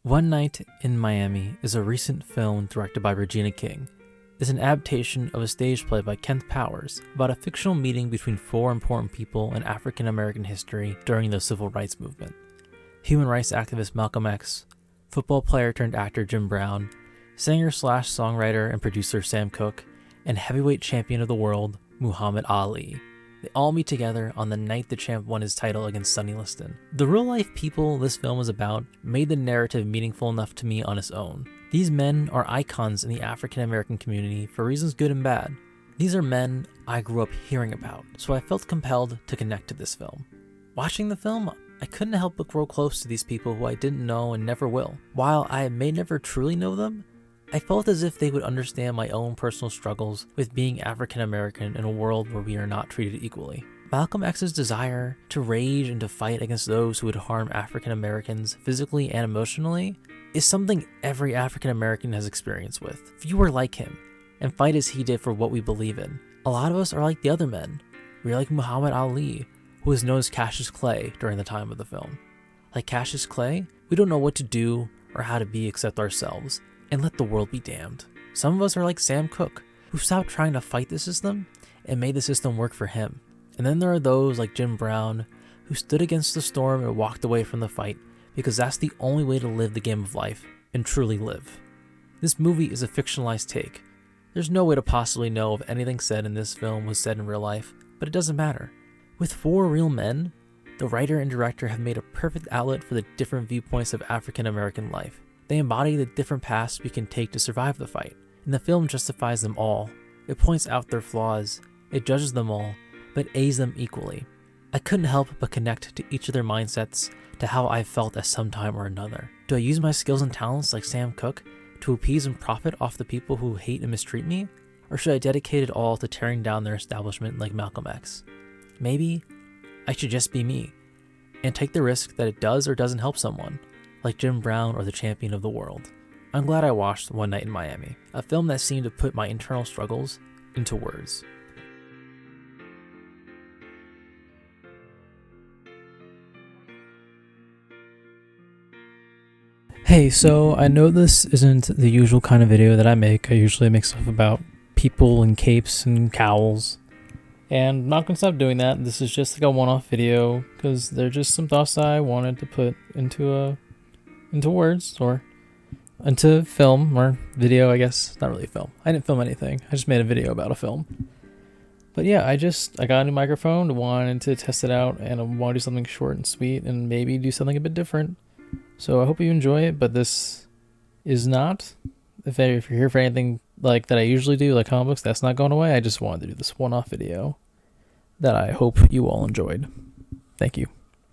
One Night in Miami is a recent film directed by Regina King. It's an adaptation of a stage play by Kent Powers about a fictional meeting between four important people in African American history during the Civil Rights Movement. Human rights activist Malcolm X, football player turned actor Jim Brown, singer/songwriter and producer Sam Cooke, and heavyweight champion of the world Muhammad Ali. They all meet together on the night the champ won his title against Sonny Liston. The real-life people this film is about made the narrative meaningful enough to me on its own. These men are icons in the African American community for reasons good and bad. These are men I grew up hearing about, so I felt compelled to connect to this film. Watching the film, I couldn't help but grow close to these people who I didn't know and never will. While I may never truly know them, I felt as if they would understand my own personal struggles with being African American in a world where we are not treated equally. Malcolm X's desire to rage and to fight against those who would harm African Americans physically and emotionally is something every African American has experience with. If you are like him and fight as he did for what we believe in, a lot of us are like the other men. We are like Muhammad Ali, who was known as Cassius Clay during the time of the film. Like Cassius Clay, we don't know what to do or how to be except ourselves, and let the world be damned. Some of us are like Sam Cooke, who stopped trying to fight the system and made the system work for him. And then there are those like Jim Brown, who stood against the storm and walked away from the fight because that's the only way to live the game of life and truly live. This movie is a fictionalized take. There's no way to possibly know if anything said in this film was said in real life, but it doesn't matter. With four real men, the writer and director have made a perfect outlet for the different viewpoints of African American life. They embody the different paths we can take to survive the fight, and the film justifies them all. It points out their flaws, it judges them all, but aids them equally. I couldn't help but connect to each of their mindsets to how I felt at some time or another. Do I use my skills and talents like Sam Cooke to appease and profit off the people who hate and mistreat me? Or should I dedicate it all to tearing down their establishment like Malcolm X? Maybe I should just be me, and take the risk that it does or doesn't help someone, like Jim Brown or the champion of the world. I'm glad I watched One Night in Miami, a film that seemed to put my internal struggles into words. Hey, so I know this isn't the usual kind of video that I make. I usually make stuff about people and capes and cowls. And I'm not going to stop doing that. This is just like a one-off video because they're just some thoughts I wanted to put into words or into film or video, I guess. Not really film. I didn't film anything. I just made a video about a film. But yeah, I got a new microphone, wanted to test it out, and I want to do something short and sweet and maybe do something a bit different. So I hope you enjoy it, but this is not, if you're here for anything like that I usually do, like comic books, that's not going away. I just wanted to do this one-off video that I hope you all enjoyed. Thank you.